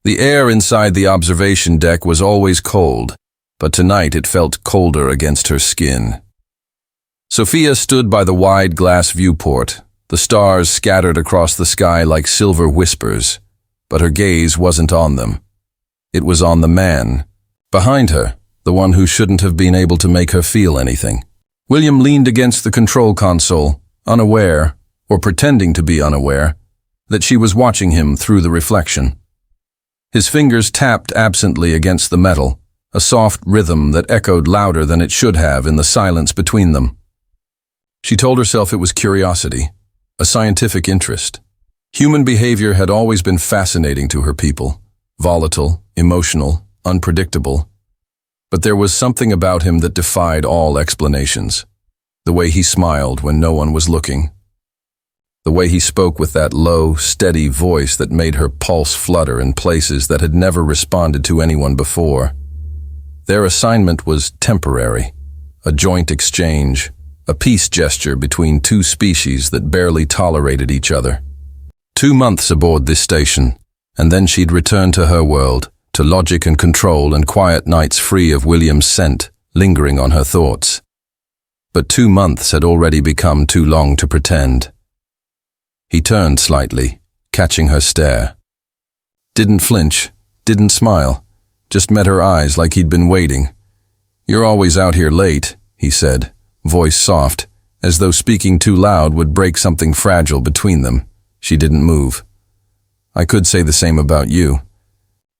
The air inside the observation deck was always cold, but tonight it felt colder against her skin. Sophia stood by the wide glass viewport, the stars scattered across the sky like silver whispers, but her gaze wasn't on them. It was on the man. Behind her, the one who shouldn't have been able to make her feel anything. William leaned against the control console, unaware, or pretending to be unaware, that she was watching him through the reflection. His fingers tapped absently against the metal, a soft rhythm that echoed louder than it should have in the silence between them. She told herself it was curiosity, a scientific interest. Human behavior had always been fascinating to her people, volatile, emotional, unpredictable. But there was something about him that defied all explanations. The way he smiled when no one was looking. The way he spoke with that low, steady voice that made her pulse flutter in places that had never responded to anyone before. Their assignment was temporary, a joint exchange, a peace gesture between two species that barely tolerated each other. 2 months aboard this station, and then she'd return to her world, to logic and control and quiet nights free of William's scent, lingering on her thoughts. But 2 months had already become too long to pretend. He turned slightly, catching her stare. Didn't flinch, didn't smile, just met her eyes like he'd been waiting. "You're always out here late," he said, voice soft, as though speaking too loud would break something fragile between them. She didn't move. "I could say the same about you."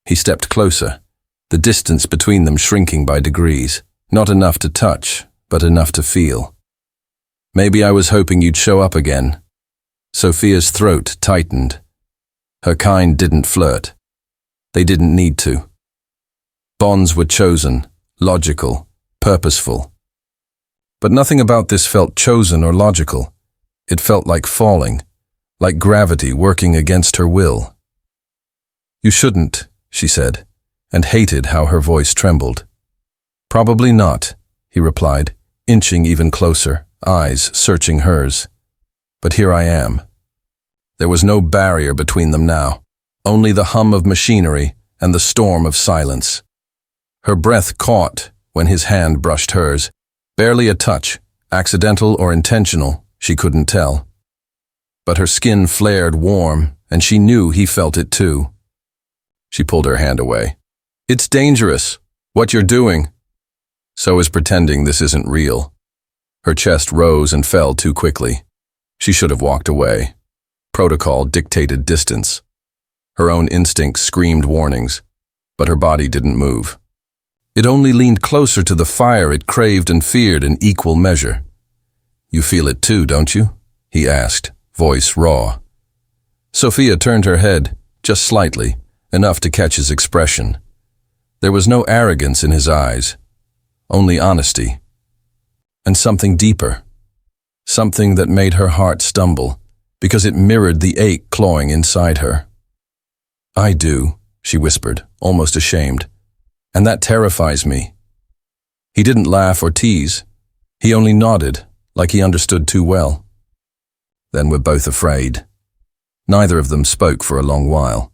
He stepped closer, the distance between them shrinking by degrees, not enough to touch, but enough to feel. "Maybe I was hoping you'd show up again." Sophia's throat tightened. Her kind didn't flirt. They didn't need to. Bonds were chosen, logical, purposeful. But nothing about this felt chosen or logical. It felt like falling, like gravity working against her will. "You shouldn't," she said, and hated how her voice trembled. "Probably not," he replied, inching even closer, eyes searching hers. "But here I am." There was no barrier between them now, only the hum of machinery and the storm of silence. Her breath caught when his hand brushed hers, barely a touch, accidental or intentional, she couldn't tell. But her skin flared warm, and she knew he felt it too. She pulled her hand away. "It's dangerous, what you're doing." "So is pretending this isn't real." Her chest rose and fell too quickly. She should have walked away. Protocol dictated distance. Her own instincts screamed warnings, but her body didn't move. It only leaned closer to the fire it craved and feared in equal measure. "You feel it too, don't you?" he asked, voice raw. Sophia turned her head, just slightly, enough to catch his expression. There was no arrogance in his eyes, only honesty. And something deeper. Something that made her heart stumble, because it mirrored the ache clawing inside her. "I do," she whispered, almost ashamed. "And that terrifies me." He didn't laugh or tease. He only nodded, like he understood too well. Then we're both afraid. Neither of them spoke for a long while.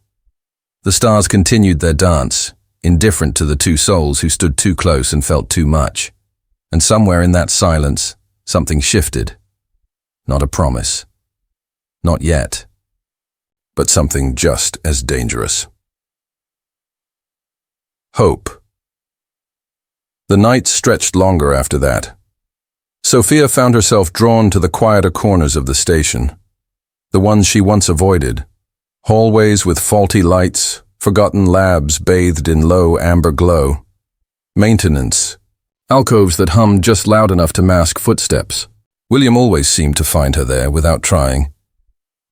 The stars continued their dance, indifferent to the two souls who stood too close and felt too much. And somewhere in that silence, something shifted. Not a promise. Not yet. But something just as dangerous. Hope. The nights stretched longer after that. Sophia found herself drawn to the quieter corners of the station, the ones she once avoided, hallways with faulty lights, forgotten labs bathed in low amber glow, maintenance, alcoves that hummed just loud enough to mask footsteps. William always seemed to find her there without trying.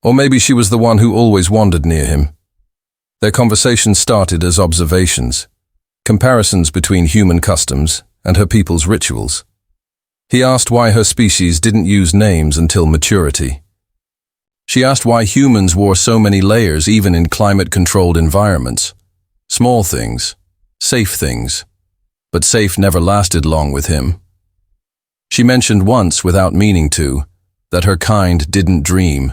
Or maybe she was the one who always wandered near him. Their conversation started as observations, comparisons between human customs and her people's rituals. He asked why her species didn't use names until maturity. She asked why humans wore so many layers even in climate-controlled environments. Small things, safe things, but safe never lasted long with him. She mentioned once, without meaning to, that her kind didn't dream.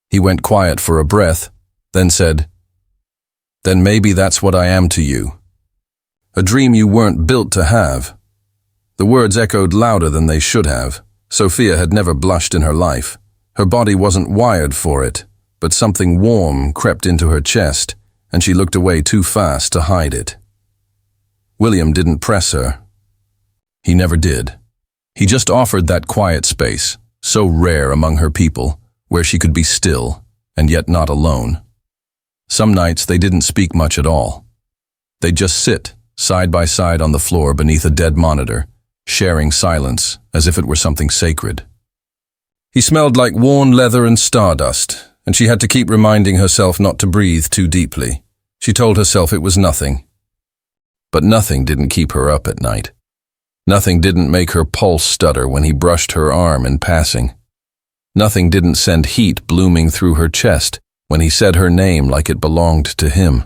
He went quiet for a breath, then said, Then maybe that's what I am to you. A dream you weren't built to have. The words echoed louder than they should have. Sophia had never blushed in her life. Her body wasn't wired for it, but something warm crept into her chest, and she looked away too fast to hide it. William didn't press her. He never did. He just offered that quiet space, so rare among her people, where she could be still, and yet not alone. Some nights they didn't speak much at all. They'd just sit, side by side on the floor beneath a dead monitor, sharing silence as if it were something sacred. He smelled like worn leather and stardust, and she had to keep reminding herself not to breathe too deeply. She told herself it was nothing. But nothing didn't keep her up at night. Nothing didn't make her pulse stutter when he brushed her arm in passing. Nothing didn't send heat blooming through her chest when he said her name like it belonged to him.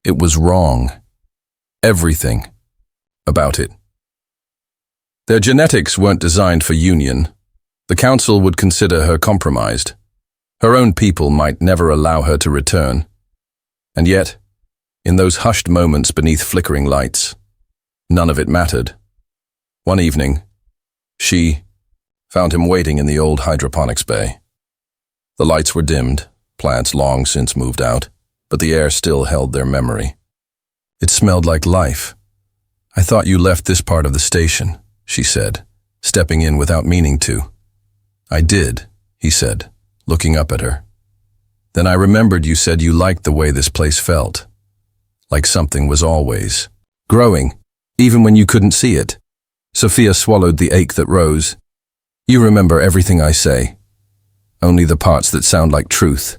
It was wrong. Everything about it. Their genetics weren't designed for union. The council would consider her compromised. Her own people might never allow her to return. And yet, in those hushed moments beneath flickering lights, none of it mattered. One evening, she found him waiting in the old hydroponics bay. The lights were dimmed, plants long since moved out, but the air still held their memory. It smelled like life. I thought you left this part of the station, she said, stepping in without meaning to. I did, he said, looking up at her. Then I remembered you said you liked the way this place felt. Like something was always growing, even when you couldn't see it. Sophia swallowed the ache that rose. You remember everything I say, only the parts that sound like truth.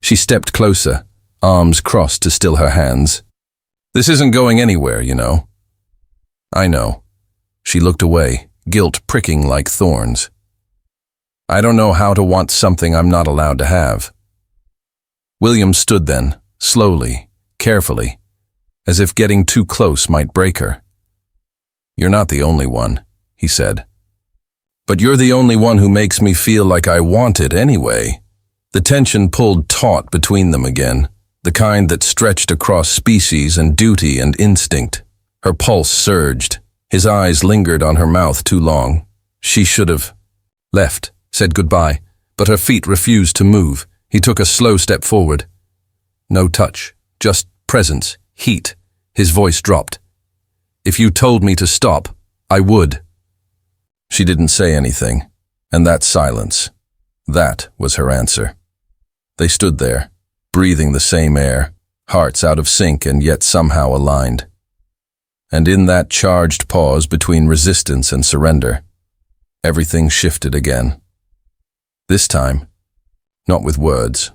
She stepped closer, arms crossed to still her hands. This isn't going anywhere, you know. I know. She looked away, guilt pricking like thorns. I don't know how to want something I'm not allowed to have. William stood then, slowly, carefully, as if getting too close might break her. You're not the only one, he said. But you're the only one who makes me feel like I want it anyway. The tension pulled taut between them again, the kind that stretched across species and duty and instinct. Her pulse surged. His eyes lingered on her mouth too long. She should have left, said goodbye, but her feet refused to move. He took a slow step forward. No touch, just presence, heat. His voice dropped. If you told me to stop, I would. She didn't say anything, and that silence, that was her answer. They stood there, breathing the same air, hearts out of sync and yet somehow aligned. And in that charged pause between resistance and surrender, everything shifted again. This time, not with words,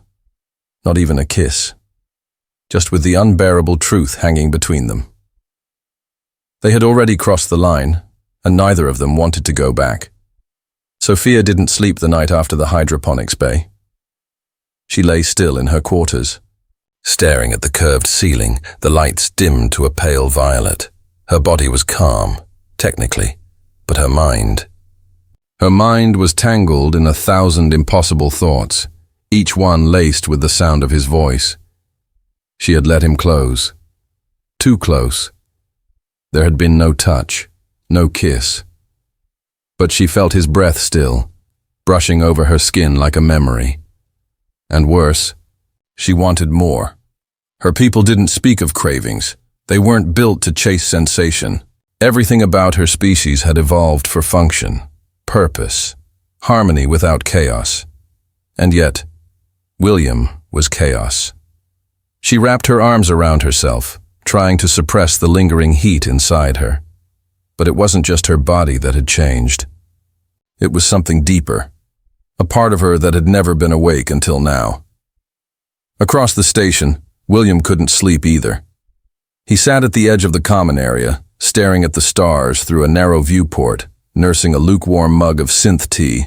not even a kiss, just with the unbearable truth hanging between them. They had already crossed the line, and neither of them wanted to go back. Sophia didn't sleep the night after the hydroponics bay. She lay still in her quarters, staring at the curved ceiling, the lights dimmed to a pale violet. Her body was calm, technically, but her mind was tangled in 1,000 impossible thoughts, each one laced with the sound of his voice. She had let him close. Too close. There had been no touch, no kiss. But she felt his breath still, brushing over her skin like a memory. And worse, she wanted more. Her people didn't speak of cravings. They weren't built to chase sensation. Everything about her species had evolved for function, purpose, harmony without chaos. And yet, William was chaos. She wrapped her arms around herself, trying to suppress the lingering heat inside her. But it wasn't just her body that had changed. It was something deeper, a part of her that had never been awake until now. Across the station, William couldn't sleep either. He sat at the edge of the common area, staring at the stars through a narrow viewport, nursing a lukewarm mug of synth tea.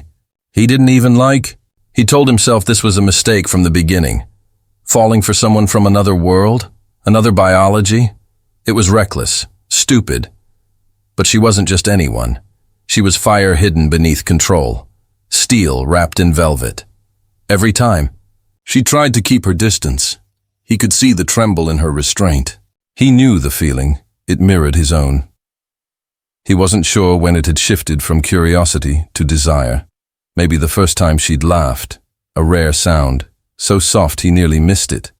He didn't even like. He told himself this was a mistake from the beginning. Falling for someone from another world, another biology. It was reckless, stupid. But she wasn't just anyone. She was fire hidden beneath control, steel wrapped in velvet. Every time, she tried to keep her distance. He could see the tremble in her restraint. He knew the feeling. It mirrored his own. He wasn't sure when it had shifted from curiosity to desire. Maybe the first time she'd laughed, a rare sound, so soft he nearly missed it.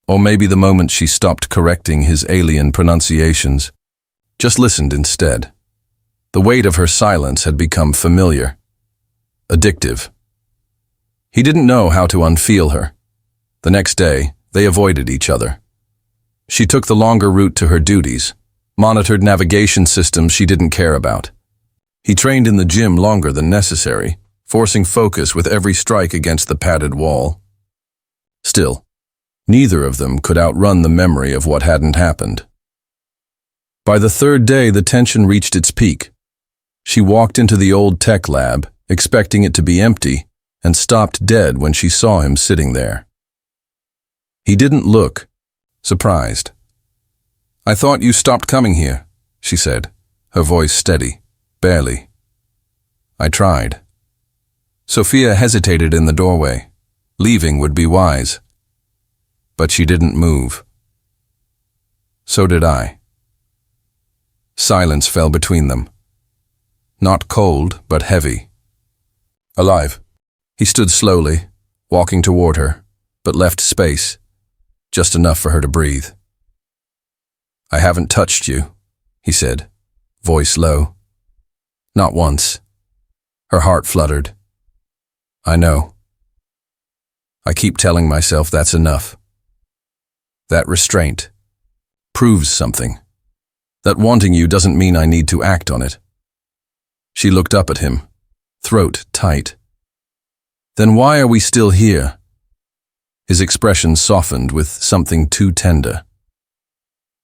Or maybe the moment she stopped correcting his alien pronunciations, just listened instead. The weight of her silence had become familiar, addictive. He didn't know how to unfeel her. The next day, they avoided each other. She took the longer route to her duties, monitored navigation systems she didn't care about. He trained in the gym longer than necessary, forcing focus with every strike against the padded wall. Still, neither of them could outrun the memory of what hadn't happened. By the third day, the tension reached its peak. She walked into the old tech lab, expecting it to be empty, and stopped dead when she saw him sitting there. He didn't look, surprised. "I thought you stopped coming here," she said, her voice steady, barely. "I tried." Sophia hesitated in the doorway. Leaving would be wise. But she didn't move. So did I. Silence fell between them. Not cold, but heavy. Alive. He stood slowly, walking toward her, but left space, just enough for her to breathe. "I haven't touched you," he said, voice low. "Not once." Her heart fluttered. "I know. I keep telling myself that's enough. That restraint proves something. That wanting you doesn't mean I need to act on it." She looked up at him, throat tight. "Then why are we still here?" His expression softened with something too tender.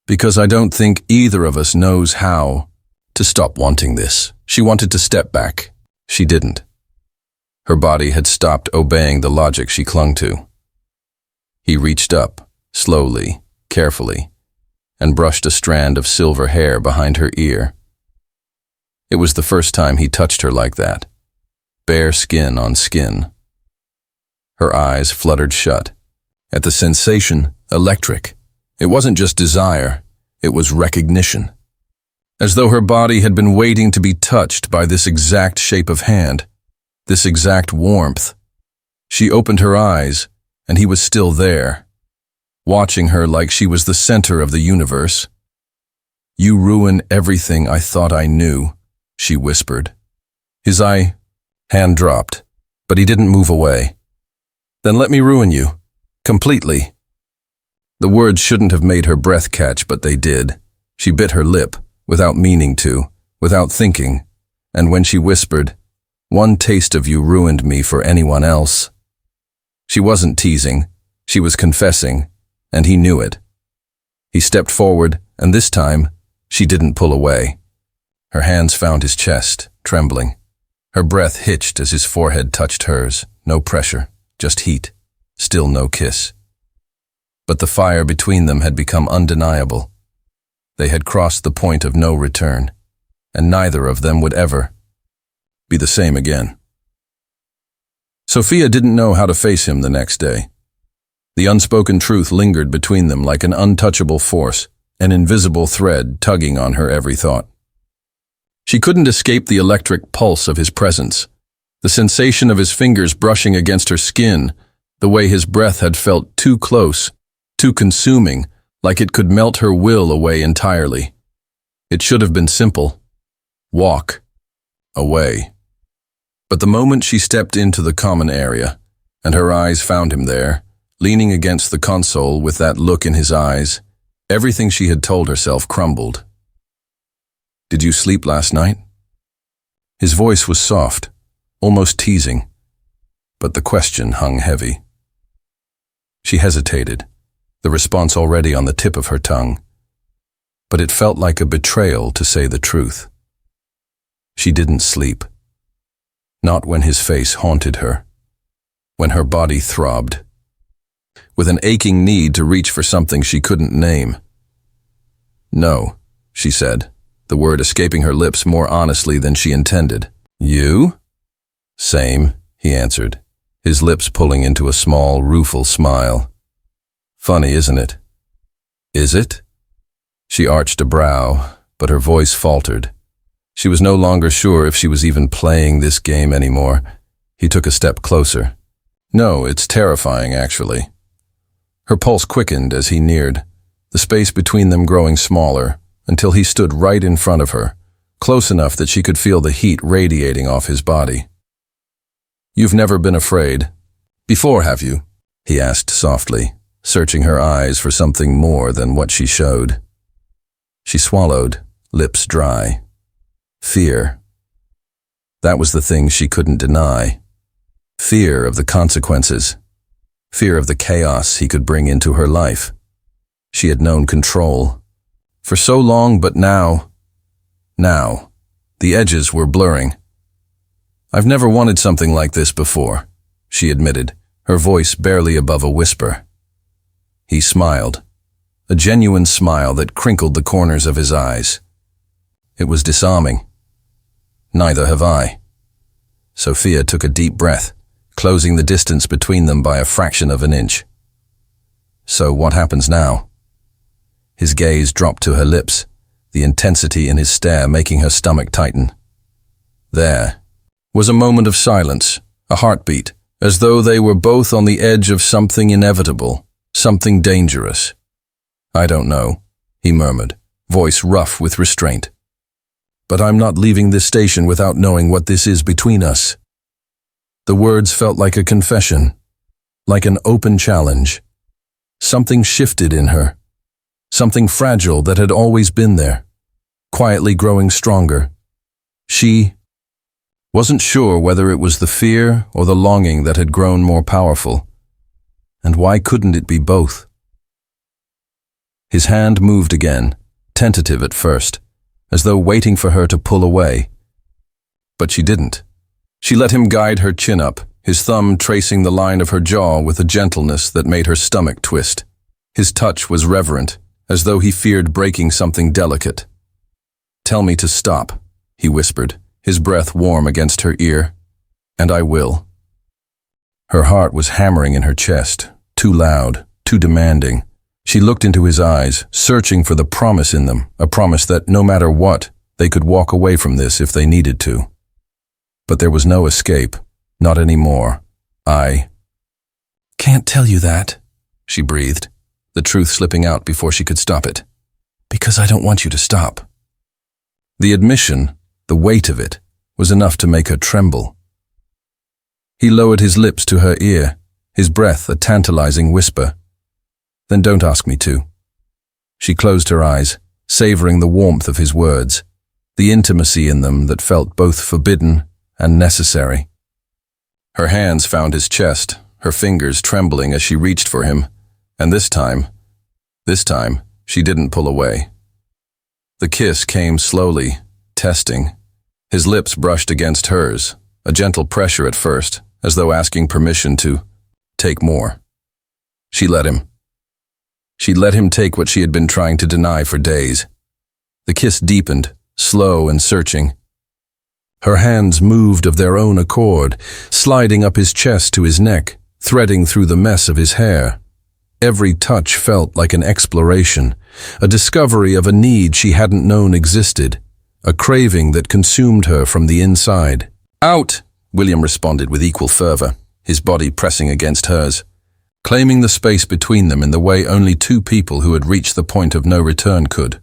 "Because I don't think either of us knows how to stop wanting this." She wanted to step back. She didn't. Her body had stopped obeying the logic she clung to. He reached up, slowly, carefully, and brushed a strand of silver hair behind her ear. It was the first time he touched her like that, bare skin on skin. Her eyes fluttered shut. At the sensation, electric. It wasn't just desire, it was recognition. As though her body had been waiting to be touched by this exact shape of hand, this exact warmth. She opened her eyes, and he was still there, watching her like she was the center of the universe. "You ruin everything I thought I knew," she whispered. His hand dropped, but he didn't move away. "Then let me ruin you. Completely." The words shouldn't have made her breath catch, but they did. She bit her lip, without meaning to, without thinking, and when she whispered, "One taste of you ruined me for anyone else." She wasn't teasing, she was confessing, and he knew it. He stepped forward, and this time, she didn't pull away. Her hands found his chest, trembling. Her breath hitched as his forehead touched hers. No pressure, just heat, still no kiss. But the fire between them had become undeniable. They had crossed the point of no return, and neither of them would ever be the same again. Sophia didn't know how to face him the next day. The unspoken truth lingered between them like an untouchable force, an invisible thread tugging on her every thought. She couldn't escape the electric pulse of his presence, the sensation of his fingers brushing against her skin, the way his breath had felt too close, too consuming, like it could melt her will away entirely. It should have been simple. Walk. Away. But the moment she stepped into the common area, and her eyes found him there, leaning against the console with that look in his eyes, everything she had told herself crumbled. "Did you sleep last night?" His voice was soft, almost teasing, but the question hung heavy. She hesitated, the response already on the tip of her tongue, but it felt like a betrayal to say the truth. She didn't sleep. Not when his face haunted her, when her body throbbed, with an aching need to reach for something she couldn't name. "No," she said, the word escaping her lips more honestly than she intended. "You?" "Same," he answered, his lips pulling into a small, rueful smile. Funny, isn't it? Is it? She arched a brow, but her voice faltered. She was no longer sure if she was even playing this game anymore. He took a step closer. No, it's terrifying, actually. Her pulse quickened as he neared, the space between them growing smaller, until he stood right in front of her, close enough that she could feel the heat radiating off his body. You've never been afraid before, have you? He asked softly, searching her eyes for something more than what she showed. She swallowed, lips dry. Fear. That was the thing she couldn't deny. Fear of the consequences. Fear of the chaos he could bring into her life. She had known control. For so long, but now, the edges were blurring. I've never wanted something like this before, she admitted, her voice barely above a whisper. He smiled, a genuine smile that crinkled the corners of his eyes. It was disarming. Neither have I. Sophia took a deep breath, closing the distance between them by a fraction of an inch. So what happens now? His gaze dropped to her lips, the intensity in his stare making her stomach tighten. There was a moment of silence, a heartbeat, as though they were both on the edge of something inevitable, something dangerous. I don't know, he murmured, voice rough with restraint. But I'm not leaving this station without knowing what this is between us. The words felt like a confession, like an open challenge. Something shifted in her, something fragile that had always been there, quietly growing stronger. She wasn't sure whether it was the fear or the longing that had grown more powerful. And why couldn't it be both? His hand moved again, tentative at first, as though waiting for her to pull away. But she didn't. She let him guide her chin up, his thumb tracing the line of her jaw with a gentleness that made her stomach twist. His touch was reverent, as though he feared breaking something delicate. Tell me to stop, he whispered, his breath warm against her ear. And I will. Her heart was hammering in her chest, too loud, too demanding. She looked into his eyes, searching for the promise in them, a promise that no matter what, they could walk away from this if they needed to. But there was no escape, not anymore. I can't tell you that, she breathed, the truth slipping out before she could stop it. Because I don't want you to stop. The admission, the weight of it, was enough to make her tremble. He lowered his lips to her ear, his breath a tantalizing whisper. Then don't ask me to. She closed her eyes, savoring the warmth of his words, the intimacy in them that felt both forbidden and necessary. Her hands found his chest, her fingers trembling as she reached for him, and this time, she didn't pull away. The kiss came slowly, testing. His lips brushed against hers, a gentle pressure at first, as though asking permission to take more. She let him. She let him take what she had been trying to deny for days. The kiss deepened, slow and searching. Her hands moved of their own accord, sliding up his chest to his neck, threading through the mess of his hair. Every touch felt like an exploration, a discovery of a need she hadn't known existed, a craving that consumed her from the inside. Out, William responded with equal fervor, his body pressing against hers, claiming the space between them in the way only two people who had reached the point of no return could.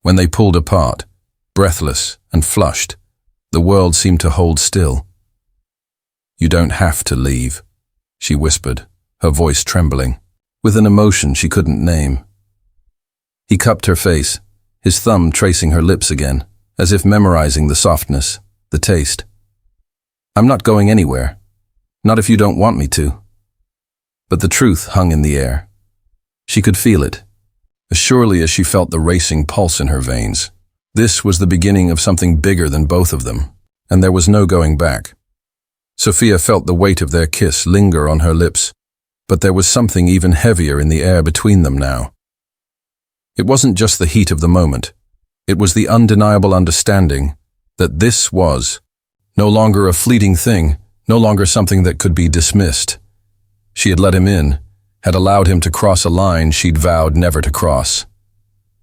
When they pulled apart, breathless and flushed, the world seemed to hold still. You don't have to leave, she whispered, her voice trembling, with an emotion she couldn't name. He cupped her face, his thumb tracing her lips again, as if memorizing the softness, the taste. I'm not going anywhere. Not if you don't want me to. But the truth hung in the air. She could feel it, as surely as she felt the racing pulse in her veins. This was the beginning of something bigger than both of them, and there was no going back. Sophia felt the weight of their kiss linger on her lips, but there was something even heavier in the air between them now. It wasn't just the heat of the moment. It was the undeniable understanding that this was no longer a fleeting thing, no longer something that could be dismissed. She had let him in, had allowed him to cross a line she'd vowed never to cross.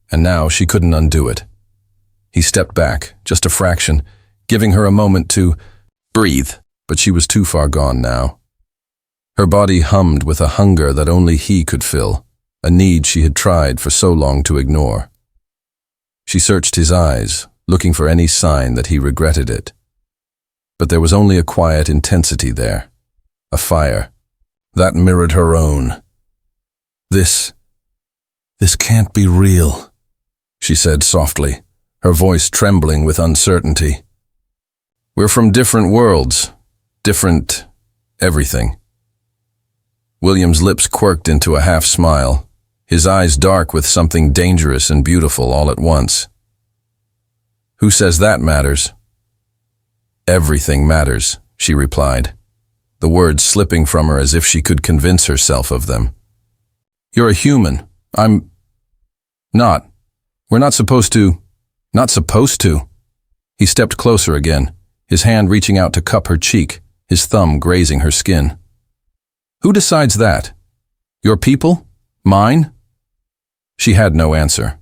And now she couldn't undo it. He stepped back, just a fraction, giving her a moment to breathe, but she was too far gone now. Her body hummed with a hunger that only he could fill, a need she had tried for so long to ignore. She searched his eyes, looking for any sign that he regretted it. But there was only a quiet intensity there, a fire, that mirrored her own. This can't be real, she said softly, her voice trembling with uncertainty. We're from different worlds, different everything. William's lips quirked into a half-smile, his eyes dark with something dangerous and beautiful all at once. Who says that matters? Everything matters, she replied, the words slipping from her as if she could convince herself of them. You're a human. I'm not. We're not supposed to. Not supposed to. He stepped closer again, his hand reaching out to cup her cheek, his thumb grazing her skin. Who decides that? Your people? Mine? She had no answer.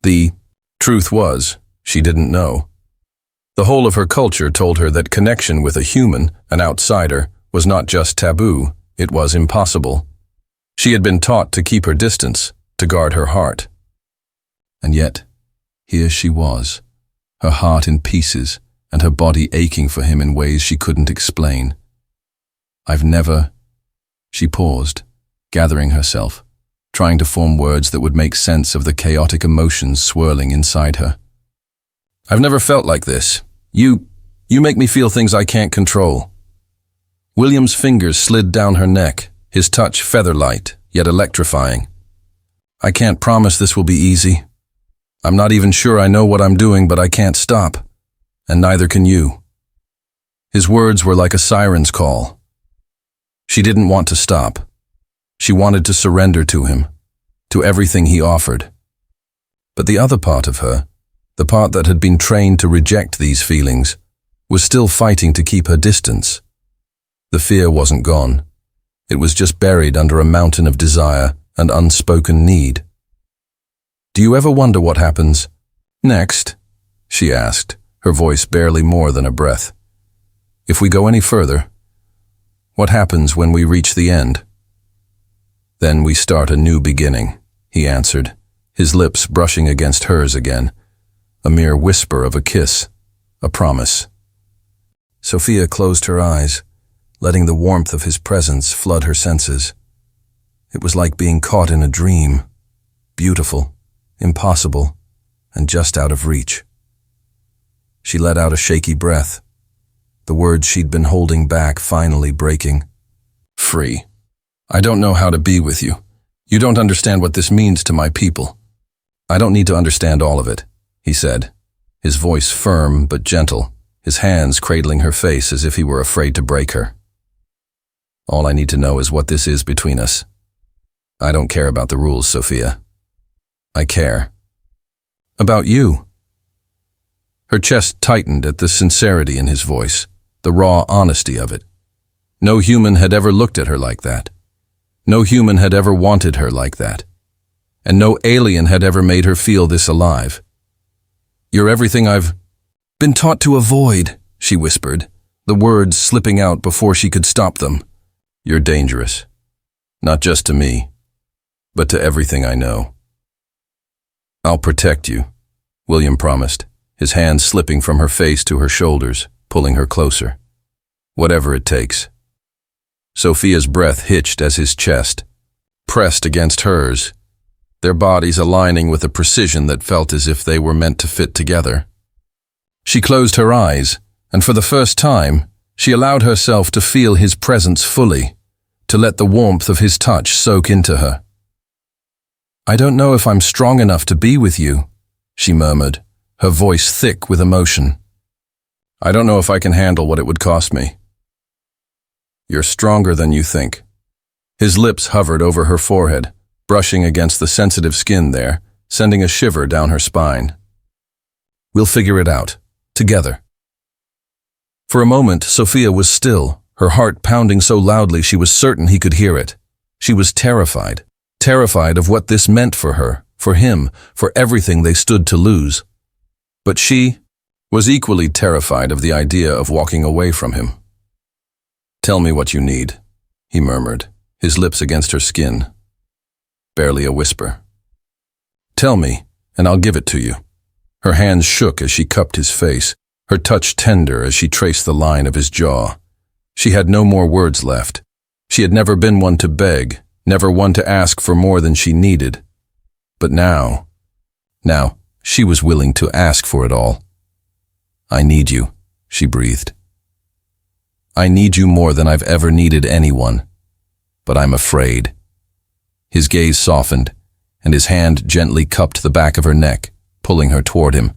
The truth was, she didn't know. The whole of her culture told her that connection with a human, an outsider, was not just taboo, it was impossible. She had been taught to keep her distance, to guard her heart. And yet, here she was, her heart in pieces and her body aching for him in ways she couldn't explain. She paused, gathering herself, trying to form words that would make sense of the chaotic emotions swirling inside her. I've never felt like this. You make me feel things I can't control. William's fingers slid down her neck, his touch feather-light, yet electrifying. I can't promise this will be easy. I'm not even sure I know what I'm doing, but I can't stop. And neither can you. His words were like a siren's call. She didn't want to stop. She wanted to surrender to him, to everything he offered. But the other part of her, the part that had been trained to reject these feelings, was still fighting to keep her distance. The fear wasn't gone. It was just buried under a mountain of desire and unspoken need. Do you ever wonder what happens next? She asked, her voice barely more than a breath. If we go any further, what happens when we reach the end? Then we start a new beginning, he answered, his lips brushing against hers again, a mere whisper of a kiss, a promise. Sophia closed her eyes, letting the warmth of his presence flood her senses. It was like being caught in a dream, beautiful, impossible, and just out of reach. She let out a shaky breath, the words she'd been holding back finally breaking. Free. I don't know how to be with you. You don't understand what this means to my people. I don't need to understand all of it, he said, his voice firm but gentle, his hands cradling her face as if he were afraid to break her. All I need to know is what this is between us. I don't care about the rules, Sophia. I care. About you. Her chest tightened at the sincerity in his voice, the raw honesty of it. No human had ever looked at her like that. No human had ever wanted her like that. And no alien had ever made her feel this alive. You're everything I've been taught to avoid, she whispered, the words slipping out before she could stop them. You're dangerous. Not just to me, but to everything I know. I'll protect you, William promised, his hands slipping from her face to her shoulders, pulling her closer. Whatever it takes. Sophia's breath hitched as his chest pressed against hers, their bodies aligning with a precision that felt as if they were meant to fit together. She closed her eyes, and for the first time, she allowed herself to feel his presence fully, to let the warmth of his touch soak into her. I don't know if I'm strong enough to be with you, she murmured, her voice thick with emotion. I don't know if I can handle what it would cost me. You're stronger than you think. His lips hovered over her forehead, brushing against the sensitive skin there, sending a shiver down her spine. We'll figure it out, together. For a moment, Sophia was still, her heart pounding so loudly she was certain he could hear it. She was terrified, terrified of what this meant for her, for him, for everything they stood to lose. But she was equally terrified of the idea of walking away from him. "Tell me what you need," he murmured, his lips against her skin. Barely a whisper. "Tell me, and I'll give it to you." Her hands shook as she cupped his face, her touch tender as she traced the line of his jaw. She had no more words left. She had never been one to beg, never one to ask for more than she needed. But now she was willing to ask for it all. "I need you," she breathed. "I need you more than I've ever needed anyone. But I'm afraid." His gaze softened, and his hand gently cupped the back of her neck, pulling her toward him.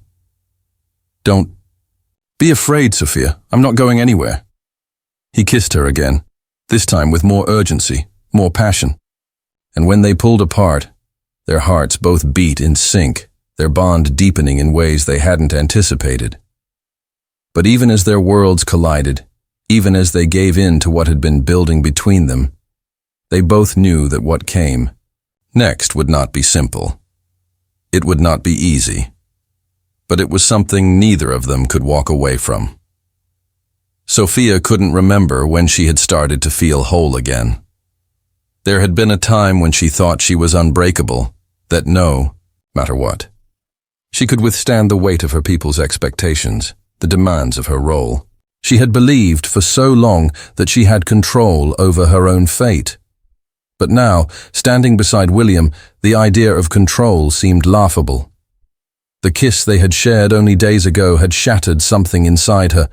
"Don't be afraid, Sophia. I'm not going anywhere." He kissed her again, this time with more urgency, more passion. And when they pulled apart, their hearts both beat in sync, their bond deepening in ways they hadn't anticipated. But even as their worlds collided, even as they gave in to what had been building between them, they both knew that what came next would not be simple. It would not be easy. But it was something neither of them could walk away from. Sophia couldn't remember when she had started to feel whole again. There had been a time when she thought she was unbreakable, that no matter what, she could withstand the weight of her people's expectations, the demands of her role. She had believed for so long that she had control over her own fate. But now, standing beside William, the idea of control seemed laughable. The kiss they had shared only days ago had shattered something inside her,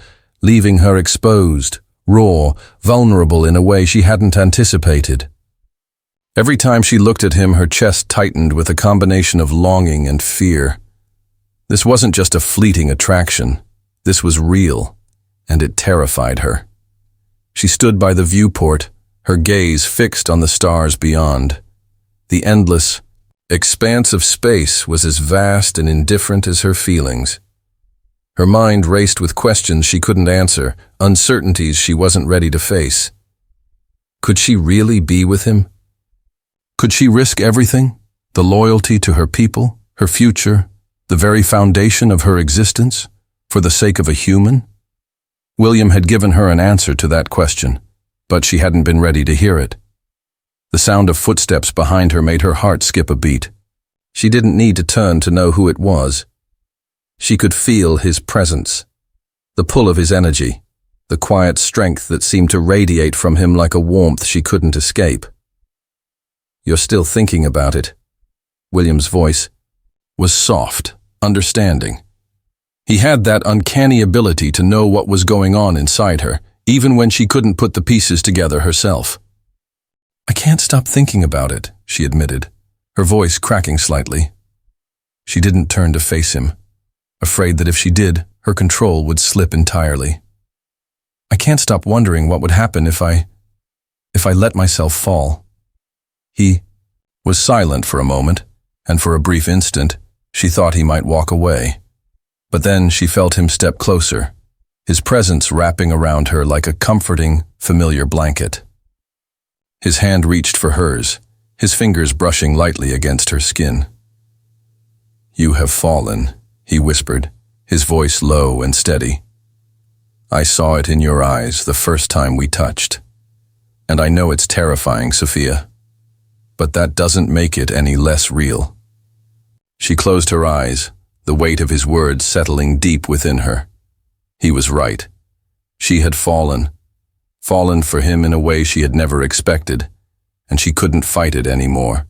leaving her exposed, raw, vulnerable in a way she hadn't anticipated. Every time she looked at him, her chest tightened with a combination of longing and fear. This wasn't just a fleeting attraction. This was real, and it terrified her. She stood by the viewport, her gaze fixed on the stars beyond. The endless expanse of space was as vast and indifferent as her feelings. Her mind raced with questions she couldn't answer, uncertainties she wasn't ready to face. Could she really be with him? Could she risk everything? The loyalty to her people, her future, the very foundation of her existence, for the sake of a human? William had given her an answer to that question, but she hadn't been ready to hear it. The sound of footsteps behind her made her heart skip a beat. She didn't need to turn to know who it was. She could feel his presence, the pull of his energy, the quiet strength that seemed to radiate from him like a warmth she couldn't escape. "You're still thinking about it." William's voice was soft, understanding. He had that uncanny ability to know what was going on inside her, even when she couldn't put the pieces together herself. "I can't stop thinking about it," she admitted, her voice cracking slightly. She didn't turn to face him, afraid that if she did, her control would slip entirely. "I can't stop wondering what would happen if I let myself fall." He was silent for a moment, and for a brief instant, she thought he might walk away. But then she felt him step closer, his presence wrapping around her like a comforting, familiar blanket. His hand reached for hers, his fingers brushing lightly against her skin. "You have fallen," he whispered, his voice low and steady. "I saw it in your eyes the first time we touched. And I know it's terrifying, Sophia. But that doesn't make it any less real." She closed her eyes, the weight of his words settling deep within her. He was right. She had fallen for him in a way she had never expected, and she couldn't fight it anymore.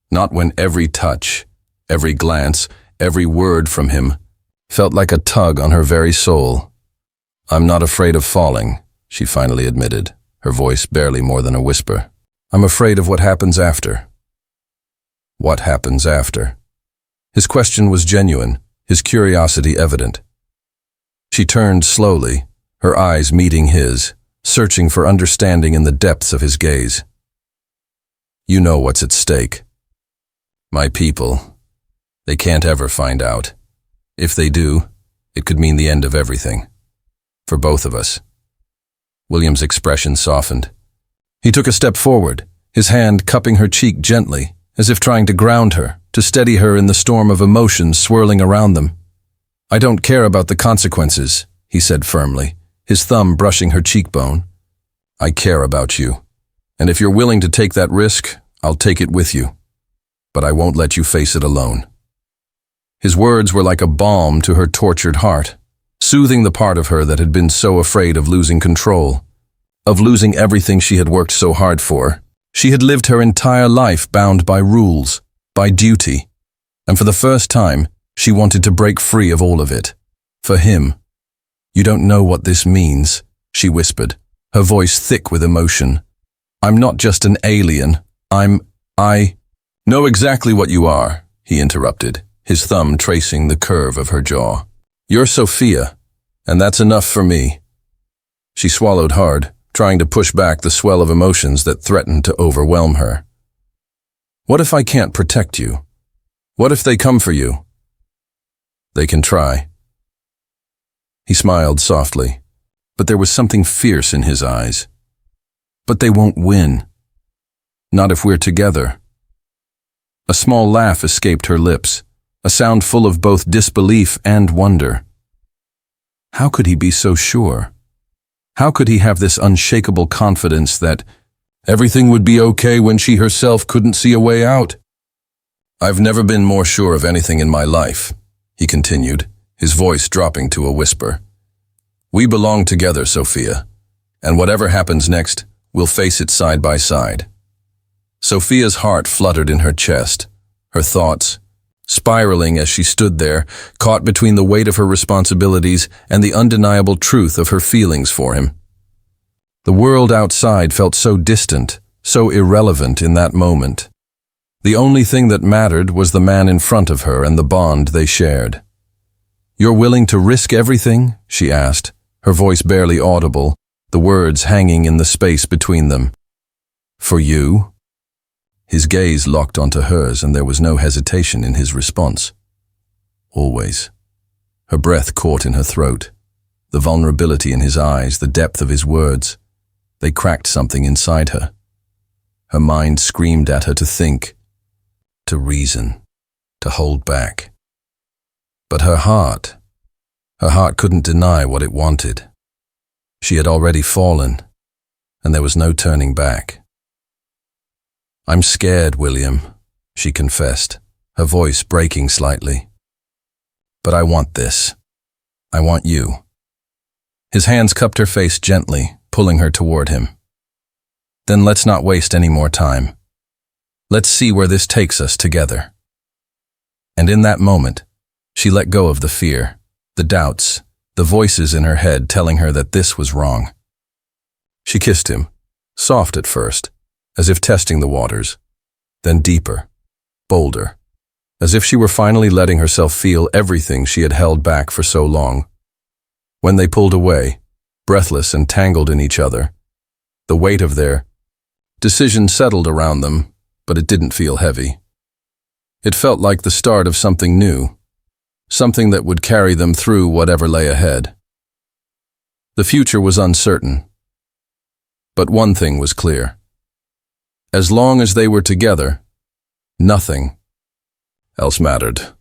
Not when every touch, every glance, every word from him felt like a tug on her very soul. "I'm not afraid of falling," she finally admitted, her voice barely more than a whisper. "I'm afraid of what happens after." What happens after? His question was genuine, his curiosity evident. She turned slowly, her eyes meeting his, searching for understanding in the depths of his gaze. "You know what's at stake. My people, they can't ever find out. If they do, it could mean the end of everything. For both of us." William's expression softened. He took a step forward, his hand cupping her cheek gently, as if trying to ground her, to steady her in the storm of emotions swirling around them. "I don't care about the consequences," he said firmly, his thumb brushing her cheekbone. "I care about you. And if you're willing to take that risk, I'll take it with you. But I won't let you face it alone." His words were like a balm to her tortured heart, soothing the part of her that had been so afraid of losing control, of losing everything she had worked so hard for. She had lived her entire life bound by rules, by duty, and for the first time, she wanted to break free of all of it. For him. "You don't know what this means," she whispered, her voice thick with emotion. "I'm not just an alien. I know exactly what you are," he interrupted, his thumb tracing the curve of her jaw. "You're Sophia, and that's enough for me." She swallowed hard, trying to push back the swell of emotions that threatened to overwhelm her. "What if I can't protect you? What if they come for you?" "They can try." He smiled softly, but there was something fierce in his eyes. "But they won't win. Not if we're together." A small laugh escaped her lips, a sound full of both disbelief and wonder. How could he be so sure? How could he have this unshakable confidence that everything would be okay when she herself couldn't see a way out? "I've never been more sure of anything in my life," he continued, his voice dropping to a whisper. "We belong together, Sophia, and whatever happens next, we'll face it side by side." Sophia's heart fluttered in her chest, her thoughts spiraling as she stood there, caught between the weight of her responsibilities and the undeniable truth of her feelings for him. The world outside felt so distant, so irrelevant in that moment. The only thing that mattered was the man in front of her and the bond they shared. "You're willing to risk everything?" she asked, her voice barely audible, the words hanging in the space between them. "For you?" His gaze locked onto hers, and there was no hesitation in his response. "Always." Her breath caught in her throat, the vulnerability in his eyes, the depth of his words. They cracked something inside her. Her mind screamed at her to think, to reason, to hold back. But her heart couldn't deny what it wanted. She had already fallen, and there was no turning back. "I'm scared, William," she confessed, her voice breaking slightly. "But I want this. I want you." His hands cupped her face gently, pulling her toward him. "Then let's not waste any more time. Let's see where this takes us together." And in that moment, she let go of the fear, the doubts, the voices in her head telling her that this was wrong. She kissed him, soft at first, as if testing the waters, then deeper, bolder, as if she were finally letting herself feel everything she had held back for so long. When they pulled away, breathless and tangled in each other, the weight of their decision settled around them, but it didn't feel heavy. It felt like the start of something new, something that would carry them through whatever lay ahead. The future was uncertain, but one thing was clear. As long as they were together, nothing else mattered.